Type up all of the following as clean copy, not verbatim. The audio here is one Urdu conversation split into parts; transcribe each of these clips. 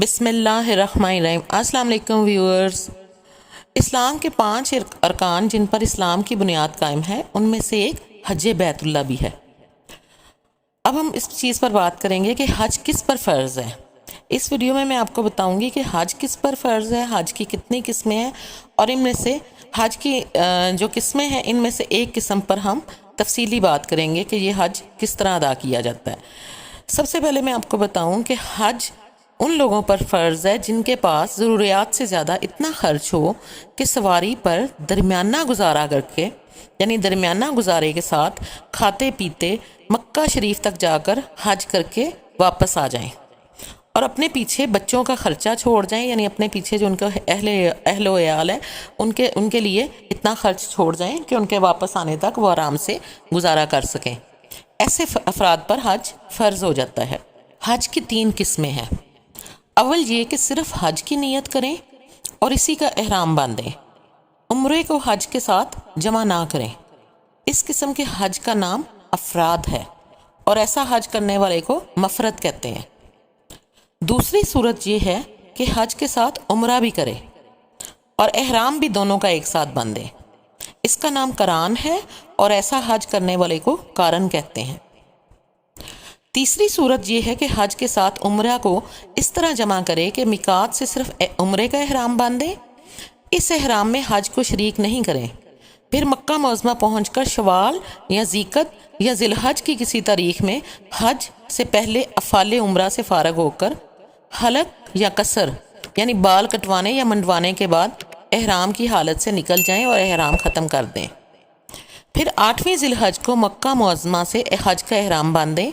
بسم اللہ الرحمن الرحیم۔ السلام علیکم ویورز۔ اسلام کے 5 ارکان جن پر اسلام کی بنیاد قائم ہے ان میں سے ایک حج بیت اللہ بھی ہے۔ اب ہم اس چیز پر بات کریں گے کہ حج کس پر فرض ہے۔ اس ویڈیو میں آپ کو بتاؤں گی کہ حج کس پر فرض ہے، حج کی کتنی قسمیں ہیں، اور ان میں سے حج کی جو قسمیں ہیں ان میں سے ایک قسم پر ہم تفصیلی بات کریں گے کہ یہ حج کس طرح ادا کیا جاتا ہے۔ سب سے پہلے میں آپ کو بتاؤں کہ حج ان لوگوں پر فرض ہے جن کے پاس ضروریات سے زیادہ اتنا خرچ ہو کہ سواری پر درمیانہ گزارا کر کے، یعنی درمیانہ گزارے کے ساتھ کھاتے پیتے مکہ شریف تک جا کر حج کر کے واپس آ جائیں، اور اپنے پیچھے بچوں کا خرچہ چھوڑ جائیں، یعنی اپنے پیچھے جو ان کا اہل و عیال ہے ان کے لیے اتنا خرچ چھوڑ جائیں کہ ان کے واپس آنے تک وہ آرام سے گزارا کر سکیں۔ ایسے افراد پر حج فرض ہو جاتا ہے۔ حج کی 3 قسمیں ہیں۔ اول یہ کہ صرف حج کی نیت کریں اور اسی کا احرام باندھیں، عمرے کو حج کے ساتھ جمع نہ کریں۔ اس قسم کے حج کا نام افراد ہے، اور ایسا حج کرنے والے کو مفرد کہتے ہیں۔ دوسری صورت یہ ہے کہ حج کے ساتھ عمرہ بھی کرے اور احرام بھی دونوں کا ایک ساتھ باندھے، اس کا نام قران ہے، اور ایسا حج کرنے والے کو قارن کہتے ہیں۔ تیسری صورت یہ ہے کہ حج کے ساتھ عمرہ کو اس طرح جمع کرے کہ میقات سے صرف عمرے کا احرام باندھے، اس احرام میں حج کو شریک نہیں کریں، پھر مکہ معظمہ پہنچ کر شوال یا ذیقت یا ذی الحج کی کسی تاریخ میں حج سے پہلے افعال عمرہ سے فارغ ہو کر حلق یا قصر یعنی بال کٹوانے یا منڈوانے کے بعد احرام کی حالت سے نکل جائیں اور احرام ختم کر دیں۔ پھر 8ویں ذی الحج کو مکہ معظمہ سے حج کا احرام باندھیں۔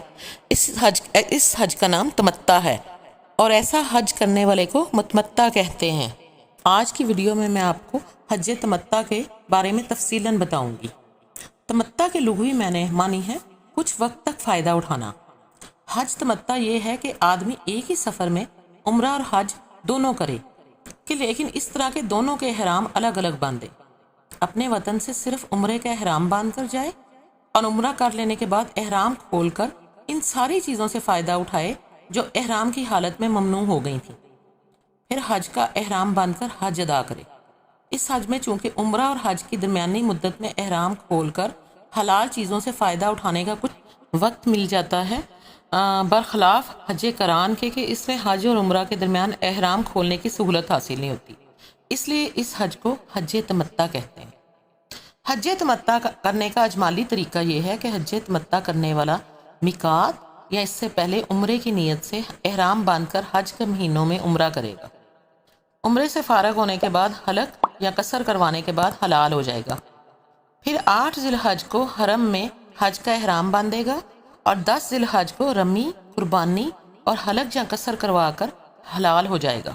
اس حج کا نام تمتع ہے، اور ایسا حج کرنے والے کو متمتع کہتے ہیں۔ آج کی ویڈیو میں آپ کو حج تمتع کے بارے میں تفصیلاً بتاؤں گی۔ تمتع کے لغوی معنی ہے کچھ وقت تک فائدہ اٹھانا۔ حج تمتع یہ ہے کہ آدمی ایک ہی سفر میں عمرہ اور حج دونوں کرے، کہ لیکن اس طرح کے دونوں کے احرام الگ الگ باندھے۔ اپنے وطن سے صرف عمرے کا احرام باندھ کر جائے، اور عمرہ کر لینے کے بعد احرام کھول کر ان ساری چیزوں سے فائدہ اٹھائے جو احرام کی حالت میں ممنوع ہو گئی تھیں، پھر حج کا احرام باندھ کر حج ادا کرے۔ اس حج میں چونکہ عمرہ اور حج کی درمیانی مدت میں احرام کھول کر حلال چیزوں سے فائدہ اٹھانے کا کچھ وقت مل جاتا ہے، برخلاف حج قران کے کہ اس میں حج اور عمرہ کے درمیان احرام کھولنے کی سہولت حاصل نہیں ہوتی، اس لیے اس حج کو حج تمتع کہتے ہیں۔ حج تمتع کرنے کا اجمالی طریقہ یہ ہے کہ حج تمتع کرنے والا میقات یا اس سے پہلے عمرے کی نیت سے احرام باندھ کر حج کے مہینوں میں عمرہ کرے گا۔ عمرے سے فارغ ہونے کے بعد حلق یا قصر کروانے کے بعد حلال ہو جائے گا۔ پھر 8 ذی الحج کو حرم میں حج کا احرام باندھے گا، اور 10 ذی الحج کو رمی، قربانی اور حلق یا قصر کروا کر حلال ہو جائے گا۔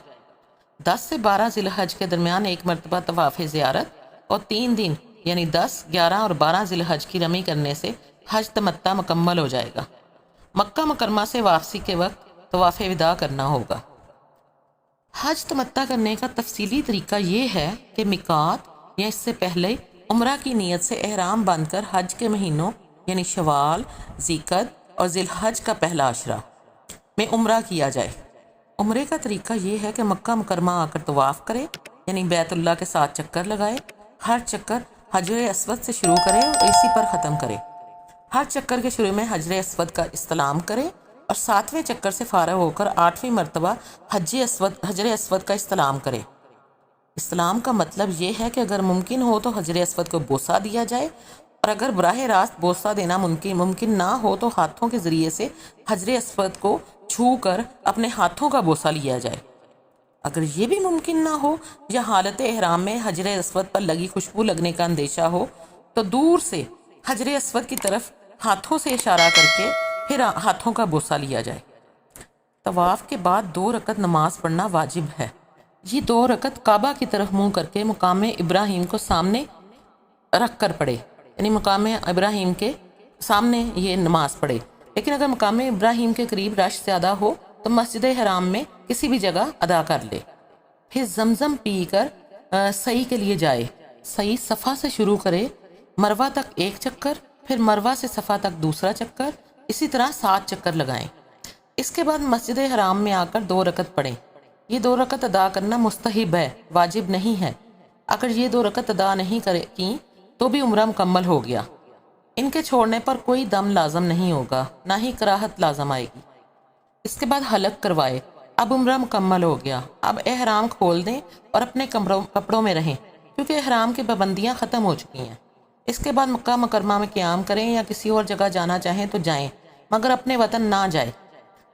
10 سے 12 ذی الحج کے درمیان ایک مرتبہ طواف زیارت اور 3 دن یعنی 10، 11 اور 12 ذی الحج کی رمی کرنے سے حج تمتع مکمل ہو جائے گا۔ مکہ مکرمہ سے واپسی کے وقت طواف وداع کرنا ہوگا۔ حج تمتع کرنے کا تفصیلی طریقہ یہ ہے کہ میقات یا اس سے پہلے عمرہ کی نیت سے احرام باندھ کر حج کے مہینوں یعنی شوال، ذیقت اور ذی الحج کا پہلا عشرہ میں عمرہ کیا جائے۔ عمرے کا طریقہ یہ ہے کہ مکہ مکرمہ آ کر طواف کرے، یعنی بیت اللہ کے 7 چکر لگائے، ہر چکر حجر اسود سے شروع کرے اور اسی پر ختم کرے۔ ہر چکر کے شروع میں حجر اسود کا استلام کرے، اور 7ویں چکر سے فارغ ہو کر 8ویں مرتبہ حجر اسود کا استلام کرے۔ استلام کا مطلب یہ ہے کہ اگر ممکن ہو تو حجر اسود کو بوسہ دیا جائے، اور اگر براہ راست بوسہ دینا ممکن نہ ہو تو ہاتھوں کے ذریعے سے حجر اسود کو چھو کر اپنے ہاتھوں کا بوسہ لیا جائے۔ اگر یہ بھی ممکن نہ ہو یا حالت احرام میں حجر اسود پر لگی خوشبو لگنے کا اندیشہ ہو تو دور سے حجر اسود کی طرف ہاتھوں سے اشارہ کر کے پھر ہاتھوں کا بوسہ لیا جائے۔ طواف کے بعد 2 رکعت نماز پڑھنا واجب ہے۔ یہ 2 رکعت کعبہ کی طرف منہ کر کے مقام ابراہیم کو سامنے رکھ کر پڑھے، یعنی مقام ابراہیم کے سامنے یہ نماز پڑھے۔ لیکن اگر مقام ابراہیم کے قریب رش زیادہ ہو تو مسجد حرام میں کسی بھی جگہ ادا کر لے۔ پھر زمزم پی کر سعی کے لیے جائے۔ سعی صفا سے شروع کرے، مروہ تک 1 چکر، پھر مروہ سے صفا تک دوسرا چکر، اسی طرح 7 چکر لگائیں۔ اس کے بعد مسجد حرام میں آ کر 2 رکعت پڑھیں۔ یہ 2 رکعت ادا کرنا مستحب ہے، واجب نہیں ہے۔ اگر یہ 2 رکعت ادا نہیں کی تو بھی عمرہ مکمل ہو گیا۔ ان کے چھوڑنے پر کوئی دم لازم نہیں ہوگا، نہ ہی کراہت لازم آئے گی۔ اس کے بعد حلق کروائے۔ اب عمرہ مکمل ہو گیا، اب احرام کھول دیں اور اپنے کپڑوں میں رہیں، کیونکہ احرام کی پابندیاں ختم ہو چکی ہیں۔ اس کے بعد مکہ مکرمہ میں قیام کریں یا کسی اور جگہ جانا چاہیں تو جائیں، مگر اپنے وطن نہ جائیں۔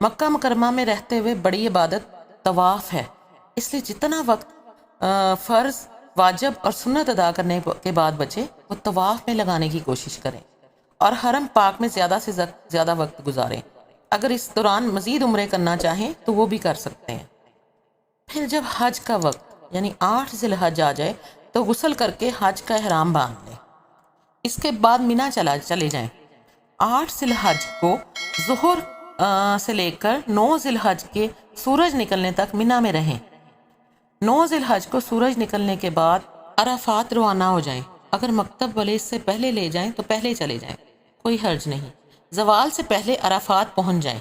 مکہ مکرمہ میں رہتے ہوئے بڑی عبادت طواف ہے، اس لیے جتنا وقت فرض، واجب اور سنت ادا کرنے کے بعد بچے وہ طواف میں لگانے کی کوشش کریں اور حرم پاک میں زیادہ سے زیادہ وقت گزاریں۔ اگر اس دوران مزید عمرے کرنا چاہیں تو وہ بھی کر سکتے ہیں۔ پھر جب حج کا وقت یعنی 8 ذی الحج آ جائے تو غسل کر کے حج کا احرام باندھ لیں۔ اس کے بعد مینا چلے جائیں۔ 8 ذی الحج کو ظہر سے لے کر 9 ذی الحج کے سورج نکلنے تک مینا میں رہیں۔ 9 ذی الحج کو سورج نکلنے کے بعد عرفات روانہ ہو جائیں۔ اگر مکتب والے اس سے پہلے لے جائیں تو پہلے چلے جائیں، کوئی حرج نہیں۔ زوال سے پہلے عرفات پہنچ جائیں۔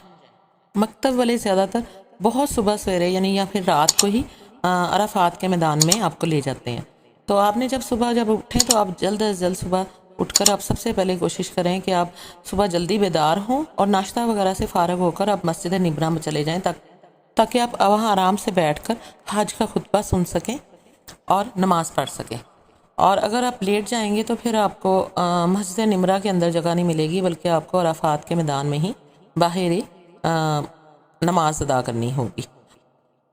مکتب والے زیادہ تر بہت صبح سویرے یعنی یا پھر رات کو ہی عرفات کے میدان میں آپ کو لے جاتے ہیں۔ تو آپ نے جب اٹھیں تو آپ جلد از جلد صبح اٹھ کر آپ سب سے پہلے کوشش کریں کہ آپ صبح جلدی بیدار ہوں اور ناشتہ وغیرہ سے فارغ ہو کر آپ مسجد نبرہ میں چلے جائیں تاکہ آپ وہاں آرام سے بیٹھ کر حج کا خطبہ سن سکیں اور نماز پڑھ سکیں۔ اور اگر آپ لیٹ جائیں گے تو پھر آپ کو مسجد نمرہ کے اندر جگہ نہیں ملے گی، بلکہ آپ کو عرفات کے میدان میں ہی باہر ہی نماز ادا کرنی ہوگی۔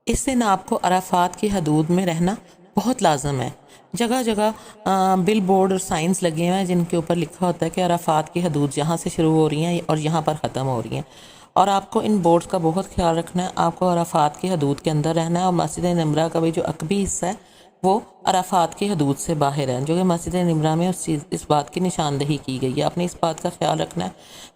اس دن آپ کو عرفات کی حدود میں رہنا بہت لازم ہے۔ جگہ جگہ بل بورڈ اور سائنس لگے ہوئے ہیں جن کے اوپر لکھا ہوتا ہے کہ عرفات کی حدود یہاں سے شروع ہو رہی ہیں اور یہاں پر ختم ہو رہی ہیں، اور آپ کو ان بورڈز کا بہت خیال رکھنا ہے۔ آپ کو عرفات کی حدود کے اندر رہنا ہے، اور مسجد نمرہ کا بھی جو عقبی حصہ ہے وہ عرفات کی حدود سے باہر ہے، جو کہ مسجد نمرہ میں اس بات کی نشاندہی کی گئی ہے۔ آپ نے اس بات کا خیال رکھنا ہے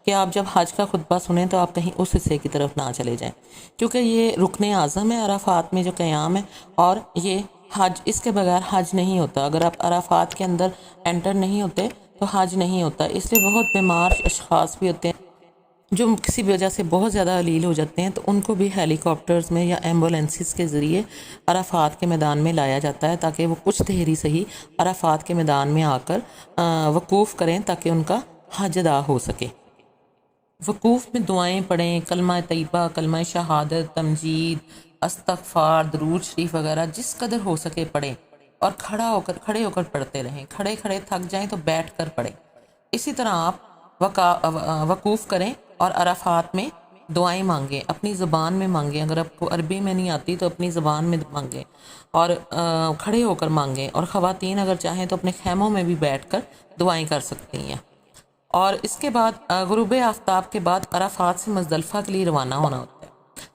کہ آپ جب حج کا خطبہ سنیں تو آپ کہیں اس حصے کی طرف نہ چلے جائیں، کیونکہ یہ رکن اعظم ہے عرفات میں جو قیام ہے، اور یہ حج، اس کے بغیر حج نہیں ہوتا۔ اگر آپ عرفات کے اندر انٹر نہیں ہوتے تو حج نہیں ہوتا۔ اس لیے بہت بیمار اشخاص بھی ہوتے ہیں جو کسی بھی وجہ سے بہت زیادہ علیل ہو جاتے ہیں، تو ان کو بھی ہیلی کاپٹرز میں یا ایمبولینسز کے ذریعے عرفات کے میدان میں لایا جاتا ہے تاکہ وہ کچھ دیر سے ہی عرفات کے میدان میں آ کر وقوف کریں تاکہ ان کا حج ادا ہو سکے۔ وقوف میں دعائیں پڑھیں، کلمہ طیبہ، کلمہ شہادت، تمجید، استغفار، درود شریف وغیرہ جس قدر ہو سکے پڑھیں، اور کھڑے ہو کر پڑھتے رہیں۔ کھڑے تھک جائیں تو بیٹھ کر پڑھیں۔ اسی طرح آپ وقوف کریں اور عرفات میں دعائیں مانگیں، اپنی زبان میں مانگیں۔ اگر آپ کو عربی میں نہیں آتی تو اپنی زبان میں مانگیں اور کھڑے ہو کر مانگیں، اور خواتین اگر چاہیں تو اپنے خیموں میں بھی بیٹھ کر دعائیں کر سکتی ہیں۔ اور اس کے بعد غروب آفتاب کے بعد عرفات سے مزدلفہ کے لیے روانہ ہونا ہوتا ہے۔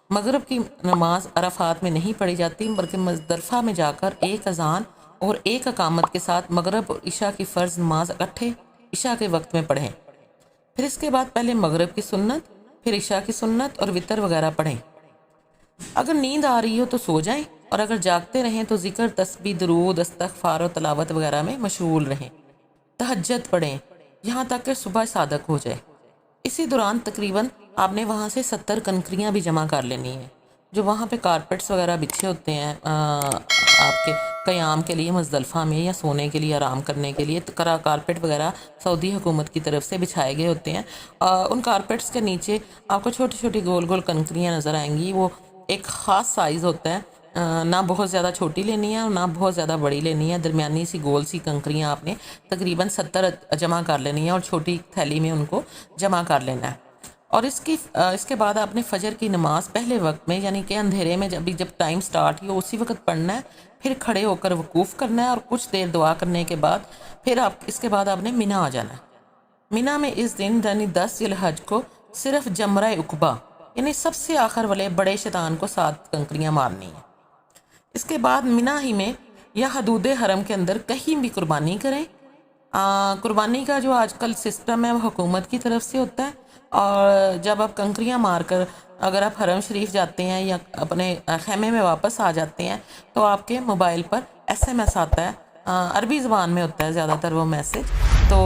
مغرب کی نماز عرفات میں نہیں پڑھی جاتی، بلکہ مزدلفہ میں جا کر ایک اذان اور ایک اقامت کے ساتھ مغرب اور عشاء کی فرض نماز اکٹھے عشاء کے وقت میں پڑھیں۔ پھر اس کے بعد پہلے مغرب کی سنت، پھر عشاء کی سنت اور وطر وغیرہ پڑھیں۔ اگر نیند آ رہی ہو تو سو جائیں، اور اگر جاگتے رہیں تو ذکر، تسبیح، درود، استغفار اور تلاوت وغیرہ میں مشغول رہیں۔ تہجد پڑھیں یہاں تک کہ صبح صادق ہو جائے۔ اسی دوران تقریباً آپ نے وہاں سے 70 کنکریاں بھی جمع کر لینی ہیں۔ جو وہاں پہ کارپیٹس وغیرہ بچھے ہوتے ہیں آپ کے قیام کے لیے مزدلفہ میں، یا سونے کے لیے، آرام کرنے کے لیے، کارپیٹ وغیرہ سعودی حکومت کی طرف سے بچھائے گئے ہوتے ہیں۔ ان کارپیٹس کے نیچے آپ کو چھوٹی چھوٹی گول گول کنکریاں نظر آئیں گی۔ وہ ایک خاص سائز ہوتا ہے، نہ بہت زیادہ چھوٹی لینی ہے اور نہ بہت زیادہ بڑی لینی ہے، درمیانی سی گول سی کنکریاں آپ نے تقریباً 70 جمع کر لینی ہے، اور چھوٹی تھیلی میں ان کو جمع کر لینا ہے۔ اور اس کے بعد آپ نے فجر کی نماز پہلے وقت میں، یعنی کہ اندھیرے میں جب ٹائم سٹارٹ ہو اسی وقت پڑھنا ہے، پھر کھڑے ہو کر وقوف کرنا ہے، اور کچھ دیر دعا کرنے کے بعد پھر اس کے بعد آپ نے مینا آ جانا ہے۔ مینا میں اس دن یعنی 10 ذی الحج کو صرف جمرہ عقبہ یعنی سب سے آخر والے بڑے شیطان کو 7 کنکریاں مارنی ہیں۔ اس کے بعد مینا ہی میں یا حدود حرم کے اندر کہیں بھی قربانی کریں۔ قربانی کا جو آج کل سسٹم ہے وہ حکومت کی طرف سے ہوتا ہے، اور جب آپ کنکریاں مار کر اگر آپ حرم شریف جاتے ہیں یا اپنے خیمے میں واپس آ جاتے ہیں تو آپ کے موبائل پر SMS آتا ہے، عربی زبان میں ہوتا ہے زیادہ تر وہ میسج، تو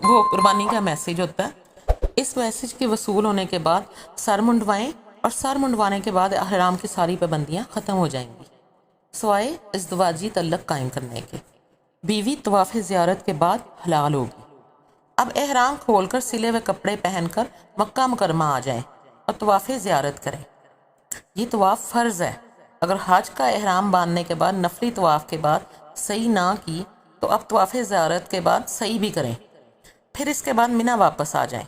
وہ قربانی کا میسج ہوتا ہے۔ اس میسج کے وصول ہونے کے بعد سر منڈوائیں اور سر منڈوانے کے بعد احرام کی ساری پابندیاں ختم ہو جائیں گی سوائے ازدواجی تعلق قائم کرنے کے۔ بیوی طواف زیارت کے بعد حلال ہوگی۔ اب احرام کھول کر سلے ہوئے کپڑے پہن کر مکہ مکرمہ آ جائیں اور طواف زیارت کریں۔ یہ طواف فرض ہے۔ اگر حج کا احرام باندھنے کے بعد نفلی طواف کے بعد سعی نہ کی تو اب طواف زیارت کے بعد سعی بھی کریں، پھر اس کے بعد منی واپس آ جائیں۔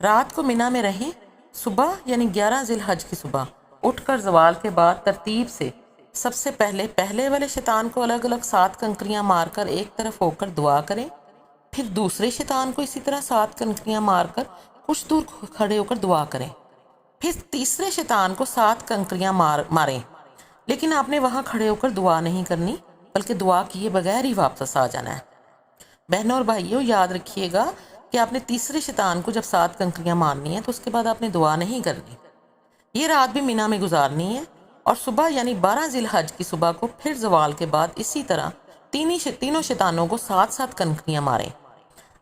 رات کو منی میں رہیں۔ صبح یعنی 11 ذی الحج کی صبح اٹھ کر زوال کے بعد ترتیب سے سب سے پہلے والے شیطان کو الگ الگ 7 کنکریاں مار کر ایک طرف ہو کر دعا کریں، پھر دوسرے شیطان کو اسی طرح 7 کنکریاں مار کر کچھ دور کھڑے ہو کر دعا کریں، پھر تیسرے شیطان کو 7 کنکریاں ماریں، لیکن آپ نے وہاں کھڑے ہو کر دعا نہیں کرنی بلکہ دعا کیے بغیر ہی واپس آ جانا ہے۔ بہنوں اور بھائیوں یاد رکھیے گا کہ آپ نے تیسرے شیطان کو جب 7 کنکریاں مارنی ہیں تو اس کے بعد آپ نے دعا نہیں کرنی۔ یہ رات بھی منی میں گزارنی ہے اور صبح یعنی 12 ذی الحج کی صبح کو پھر زوال کے بعد اسی طرح تینوں شیطانوں کو 7 کنکریاں ماریں۔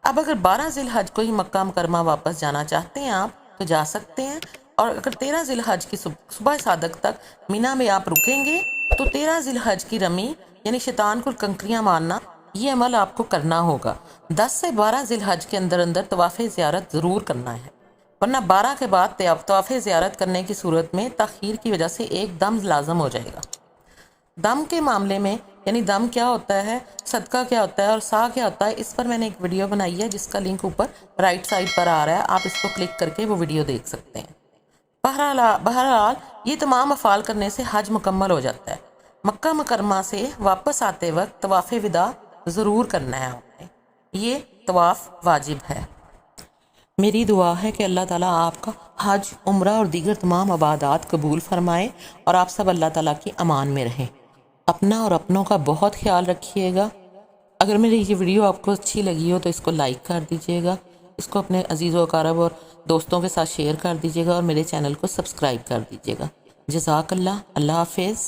اب اگر 12 ذی الحج کو ہی مکہ مکرمہ واپس جانا چاہتے ہیں آپ تو جا سکتے ہیں، اور اگر 13 ذی الحج کی صبح صادق تک منی میں آپ رکیں گے تو 13 ذی الحج کی رمی یعنی شیطان کو کنکریاں مارنا یہ عمل آپ کو کرنا ہوگا۔ 10 سے 12 ذی الحج کے اندر طواف زیارت ضرور کرنا ہے، ورنہ 12 کے بعد طواف زیارت کرنے کی صورت میں تاخیر کی وجہ سے ایک دم لازم ہو جائے گا۔ دم کے معاملے میں یعنی دم کیا ہوتا ہے، صدقہ کیا ہوتا ہے اور سا کیا ہوتا ہے، اس پر میں نے ایک ویڈیو بنائی ہے جس کا لنک اوپر رائٹ سائڈ پر آ رہا ہے، آپ اس کو کلک کر کے وہ ویڈیو دیکھ سکتے ہیں۔ بہرحال یہ تمام افعال کرنے سے حج مکمل ہو جاتا ہے۔ مکہ مکرمہ سے واپس آتے وقت طواف وداع ضرور کرنا ہے آپ نے، یہ طواف واجب ہے۔ میری دعا ہے کہ اللہ تعالیٰ آپ کا حج، عمرہ اور دیگر تمام عبادات قبول فرمائے اور آپ سب اللہ تعالیٰ کی امان میں رہیں۔ اپنا اور اپنوں کا بہت خیال رکھیے گا۔ اگر میری یہ ویڈیو آپ کو اچھی لگی ہو تو اس کو لائک کر دیجیے گا، اس کو اپنے عزیز و اقارب اور دوستوں کے ساتھ شیئر کر دیجیے گا اور میرے چینل کو سبسکرائب کر دیجیے گا۔ جزاک اللہ، اللہ حافظ۔